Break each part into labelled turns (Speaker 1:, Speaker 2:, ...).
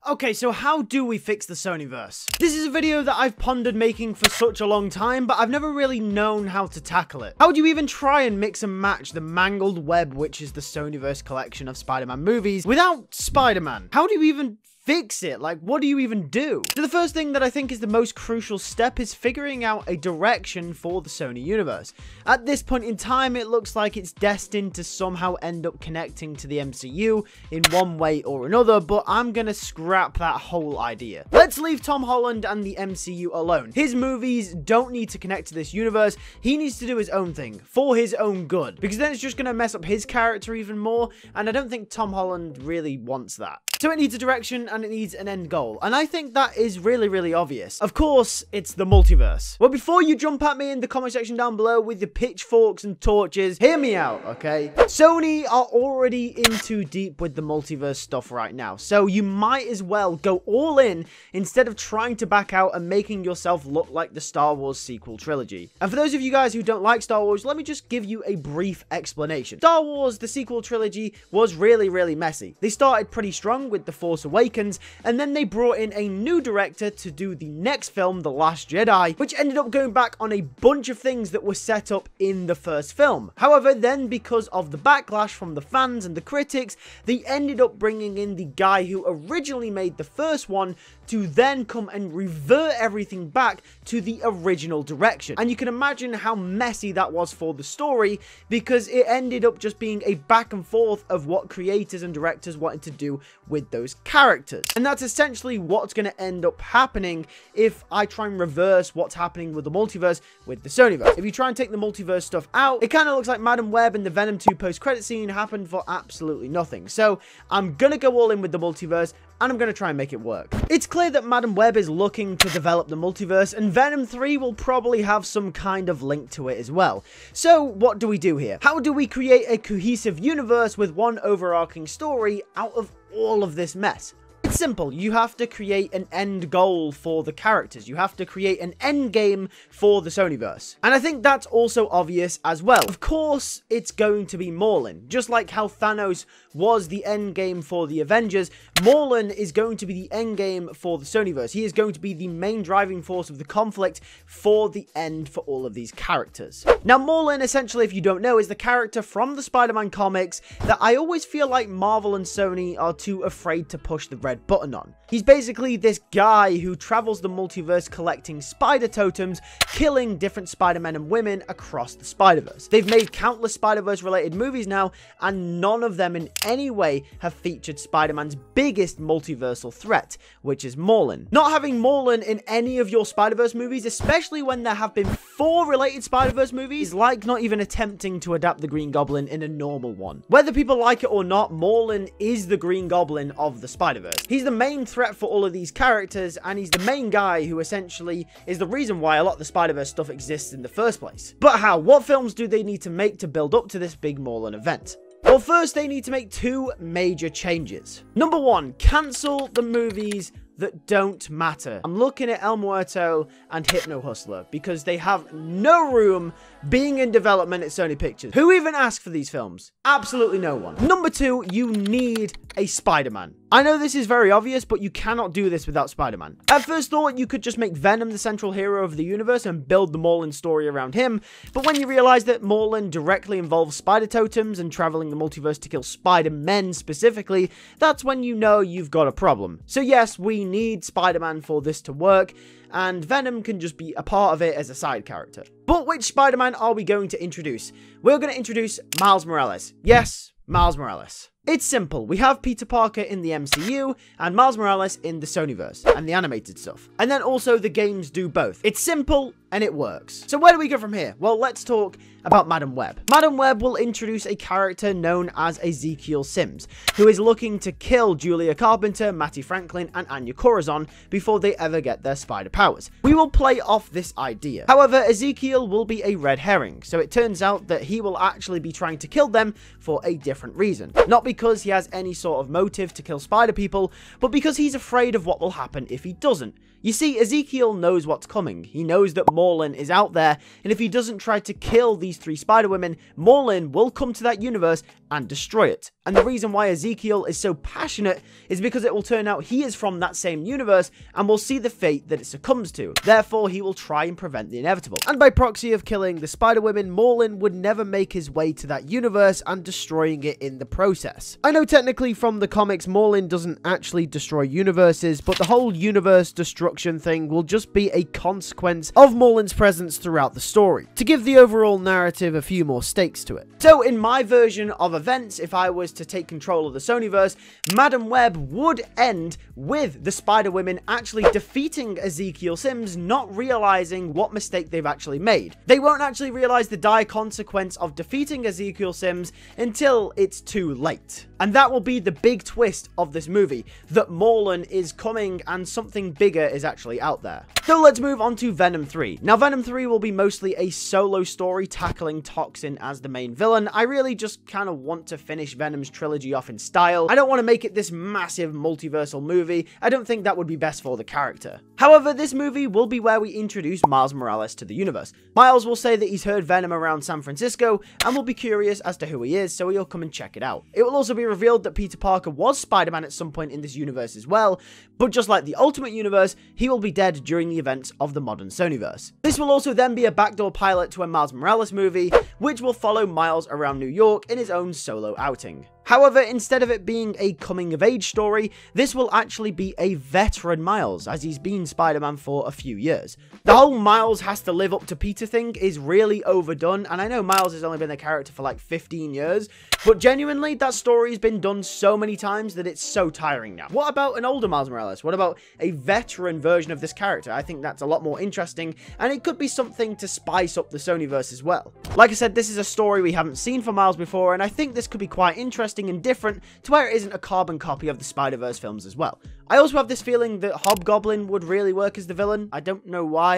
Speaker 1: Okay, so how do we fix the Sonyverse? This is a video that I've pondered making for such a long time, but I've never really known how to tackle it. How do you even try and mix and match the mangled Webb, which is the Sonyverse collection of Spider-Man movies, without Spider-Man? How do you even fix it? Like, what do you even do? So the first thing that I think is the most crucial step is figuring out a direction for the Sony universe. At this point in time, it looks like it's destined to somehow end up connecting to the MCU in one way or another, but I'm gonna scrap that whole idea. Let's leave Tom Holland and the MCU alone. His movies don't need to connect to this universe. He needs to do his own thing for his own good, because then it's just gonna mess up his character even more, and I don't think Tom Holland really wants that. So it needs a direction and it needs an end goal, and I think that is really obvious. Of course, it's the multiverse. Well, before you jump at me in the comment section down below with your pitchforks and torches, hear me out, okay? Sony are already in too deep with the multiverse stuff right now, so you might as well go all in instead of trying to back out and making yourself look like the Star Wars sequel trilogy. And for those of you guys who don't like Star Wars, let me just give you a brief explanation. Star Wars, the sequel trilogy, was really messy. They started pretty strong with The Force Awakens, and then they brought in a new director to do the next film, The Last Jedi, which ended up going back on a bunch of things that were set up in the first film. However, then because of the backlash from the fans and the critics, they ended up bringing in the guy who originally made the first one to then come and revert everything back to the original direction. And you can imagine how messy that was for the story, because it ended up just being a back and forth of what creators and directors wanted to do with those characters. And that's essentially what's going to end up happening if I try and reverse what's happening with the multiverse with the Sonyverse. If you try and take the multiverse stuff out, it kind of looks like Madam Web and the Venom 2 post-credit scene happened for absolutely nothing. So I'm going to go all in with the multiverse, and I'm going to try and make it work. It's clear that Madam Web is looking to develop the multiverse, and Venom 3 will probably have some kind of link to it as well. So what do we do here? How do we create a cohesive universe with one overarching story out of all of this mess? It's simple. You have to create an end goal for the characters. You have to create an end game for the Sonyverse. And I think that's also obvious as well. Of course, it's going to be Morlun. Just like how Thanos was the end game for the Avengers, Morlun is going to be the end game for the Sonyverse. He is going to be the main driving force of the conflict for the end for all of these characters. Now, Morlun, essentially, if you don't know, is the character from the Spider-Man comics that I always feel like Marvel and Sony are too afraid to push the red button on. He's basically this guy who travels the multiverse collecting spider totems, killing different Spider-Men and women across the Spider-Verse. They've made countless Spider-Verse related movies now, and none of them in any way have featured Spider-Man's biggest multiversal threat, which is Morlun. Not having Morlun in any of your Spider-Verse movies, especially when there have been 4 related Spider-Verse movies, is like not even attempting to adapt the Green Goblin in a normal one. Whether people like it or not, Morlun is the Green Goblin of the Spider-Verse. He's the main threat for all of these characters, and he's the main guy who essentially is the reason why a lot of the Spider-Verse stuff exists in the first place. But how? What films do they need to make to build up to this big Morlun event? Well, first they need to make 2 major changes. Number 1, cancel the movies that don't matter. I'm looking at El Muerto and Hypno Hustler because they have no room being in development at Sony Pictures. Who even asked for these films? Absolutely no one. Number 2, you need a Spider-Man. I know this is very obvious, but you cannot do this without Spider-Man. At first thought, you could just make Venom the central hero of the universe and build the Morlun story around him, but when you realize that Morlun directly involves spider totems and traveling the multiverse to kill Spider-Men specifically, that's when you know you've got a problem. So yes, we need Spider-Man for this to work, and Venom can just be a part of it as a side character. But which Spider-Man are we going to introduce? We're going to introduce Miles Morales. Yes, Miles Morales. It's simple. We have Peter Parker in the MCU and Miles Morales in the Sonyverse and the animated stuff. And then also the games do both. It's simple and it works. So where do we go from here? Well, let's talk about Madam Web. Madam Web will introduce a character known as Ezekiel Sims, who is looking to kill Julia Carpenter, Matty Franklin, and Anya Corazon before they ever get their spider powers. We will play off this idea. However, Ezekiel will be a red herring, so it turns out that he will actually be trying to kill them for a different reason. Not because because he has any sort of motive to kill spider people, but because he's afraid of what will happen if he doesn't. You see, Ezekiel knows what's coming. He knows that Morlun is out there, and if he doesn't try to kill these 3 Spider-Women, Morlun will come to that universe and destroy it. And the reason why Ezekiel is so passionate is because it will turn out he is from that same universe and will see the fate that it succumbs to. Therefore, he will try and prevent the inevitable. And by proxy of killing the Spider-Women, Morlun would never make his way to that universe and destroying it in the process. I know technically from the comics, Morlun doesn't actually destroy universes, but the whole universe destruction thing will just be a consequence of Morlun's presence throughout the story, to give the overall narrative a few more stakes to it. So in my version of events, if I was to take control of the Sonyverse, Madam Web would end with the Spider-Women actually defeating Ezekiel Sims, not realizing what mistake they've actually made. They won't actually realize the dire consequence of defeating Ezekiel Sims until it's too late. And that will be the big twist of this movie, that Morlun is coming and something bigger is actually out there. So let's move on to Venom 3. Now Venom 3 will be mostly a solo story tackling Toxin as the main villain. I really just kind of want to finish Venom's trilogy off in style. I don't want to make it this massive multiversal movie. I don't think that would be best for the character. However, this movie will be where we introduce Miles Morales to the universe. Miles will say that he's heard Venom around San Francisco and will be curious as to who he is, so he'll come and check it out. It will also be revealed that Peter Parker was Spider-Man at some point in this universe as well, but just like the Ultimate Universe, he will be dead during the events of the modern Sonyverse. This will also then be a backdoor pilot to a Miles Morales movie, which will follow Miles around New York in his own solo outing. However, instead of it being a coming-of-age story, this will actually be a veteran Miles, as he's been Spider-Man for a few years. The whole Miles has to live up to Peter thing is really overdone, and I know Miles has only been a character for like 15 years, but genuinely, that story's been done so many times that it's so tiring now. What about an older Miles Morales? What about a veteran version of this character? I think that's a lot more interesting, and it could be something to spice up the Sonyverse as well. Like I said, this is a story we haven't seen for Miles before, and I think this could be quite interesting and different to where it isn't a carbon copy of the Spider-Verse films as well. I also have this feeling that Hobgoblin would really work as the villain. I don't know why,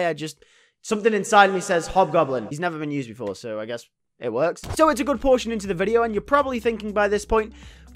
Speaker 1: something inside me says Hobgoblin. He's never been used before, so I guess it works. So it's a good portion into the video, and you're probably thinking by this point,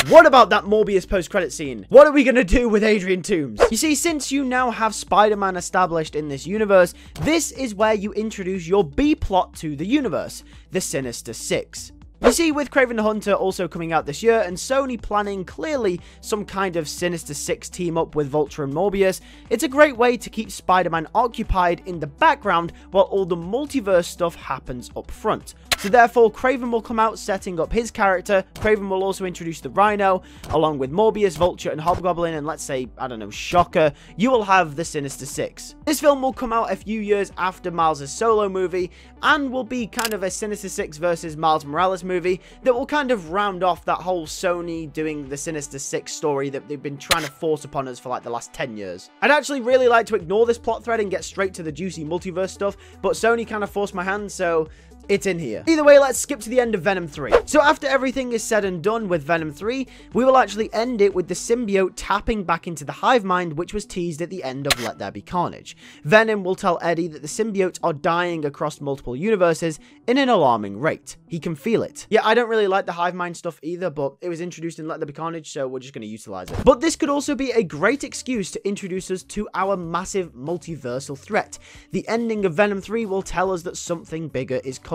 Speaker 1: what about that Morbius post-credit scene? What are we going to do with Adrian Toomes? You see, since you now have Spider-Man established in this universe, this is where you introduce your B-plot to the universe, the Sinister Six. You see, with Kraven the Hunter also coming out this year, and Sony planning clearly some kind of Sinister Six team-up with Vulture and Morbius, it's a great way to keep Spider-Man occupied in the background while all the multiverse stuff happens up front. So therefore, Kraven will come out setting up his character. Kraven will also introduce the Rhino, along with Morbius, Vulture, and Hobgoblin, and let's say, I don't know, Shocker. You will have the Sinister Six. This film will come out a few years after Miles' solo movie, and will be kind of a Sinister Six versus Miles Morales movie that will kind of round off that whole Sony doing the Sinister Six story that they've been trying to force upon us for like the last 10 years. I'd actually really like to ignore this plot thread and get straight to the juicy multiverse stuff, but Sony kind of forced my hand, so it's in here. Either way, let's skip to the end of Venom 3. So after everything is said and done with Venom 3, we will actually end it with the symbiote tapping back into the Hive Mind, which was teased at the end of Let There Be Carnage. Venom will tell Eddie that the symbiotes are dying across multiple universes in an alarming rate. He can feel it. Yeah, I don't really like the Hive Mind stuff either, but it was introduced in Let There Be Carnage, so we're just going to utilize it. But this could also be a great excuse to introduce us to our massive multiversal threat. The ending of Venom 3 will tell us that something bigger is coming.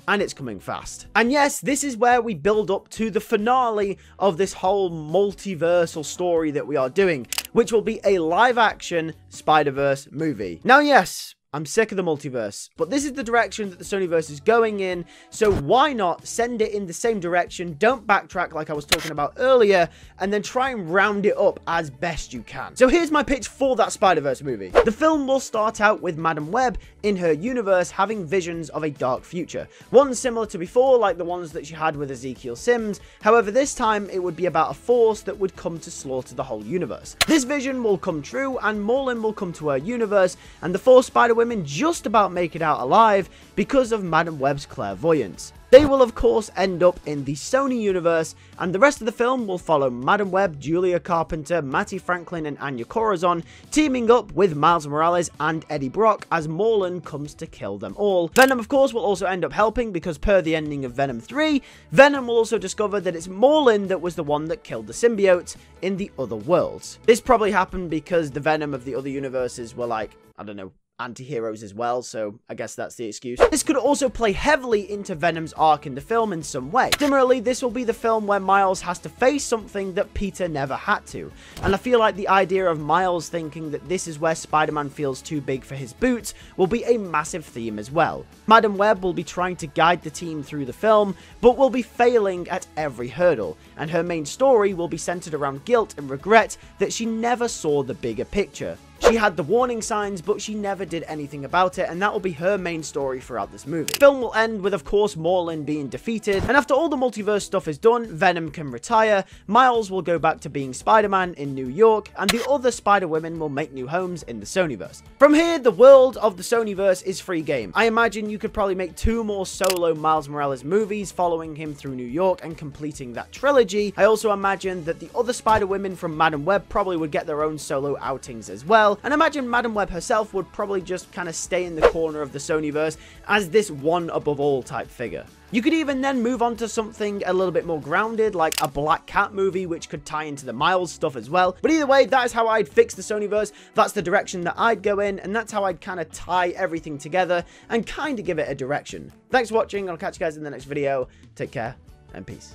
Speaker 1: And it's coming fast. And yes, this is where we build up to the finale of this whole multiversal story that we are doing, which will be a live-action Spider-Verse movie. Now, yes, I'm sick of the multiverse, but this is the direction that the Sonyverse is going in, so why not send it in the same direction, don't backtrack like I was talking about earlier, and then try and round it up as best you can. So here's my pitch for that Spider-Verse movie. The film will start out with Madam Web in her universe having visions of a dark future. One similar to before, like the ones that she had with Ezekiel Sims, however this time it would be about a force that would come to slaughter the whole universe. This vision will come true, and Morlun will come to her universe, and the four Spider-Women Spider-Women just about make it out alive because of Madam Webb's clairvoyance. They will of course end up in the Sony universe, and the rest of the film will follow Madam Webb, Julia Carpenter, Matty Franklin and Anya Corazon teaming up with Miles Morales and Eddie Brock as Morlun comes to kill them all. Venom of course will also end up helping because per the ending of Venom 3, Venom will also discover that it's Morlun that was the one that killed the symbiote in the other worlds. This probably happened because the Venom of the other universes were like, I don't know, anti-heroes as well, so I guess that's the excuse. This could also play heavily into Venom's arc in the film in some way. Similarly, this will be the film where Miles has to face something that Peter never had to, and I feel like the idea of Miles thinking that this is where Spider-Man feels too big for his boots will be a massive theme as well. Madam Webb will be trying to guide the team through the film, but will be failing at every hurdle, and her main story will be centered around guilt and regret that she never saw the bigger picture. She had the warning signs, but she never did anything about it, and that will be her main story throughout this movie. The film will end with, of course, Morlun being defeated, and after all the multiverse stuff is done, Venom can retire, Miles will go back to being Spider-Man in New York, and the other Spider-Women will make new homes in the Sonyverse. From here, the world of the Sonyverse is free game. I imagine you could probably make 2 more solo Miles Morales movies following him through New York and completing that trilogy. I also imagine that the other Spider-Women from Madam Web probably would get their own solo outings as well. And imagine Madam Web herself would probably just kind of stay in the corner of the Sonyverse as this one above all type figure. You could even then move on to something a little bit more grounded, like a Black Cat movie, which could tie into the Miles stuff as well. But either way, that is how I'd fix the Sonyverse. That's the direction that I'd go in, and that's how I'd kind of tie everything together and kind of give it a direction. Thanks for watching. I'll catch you guys in the next video. Take care, and peace.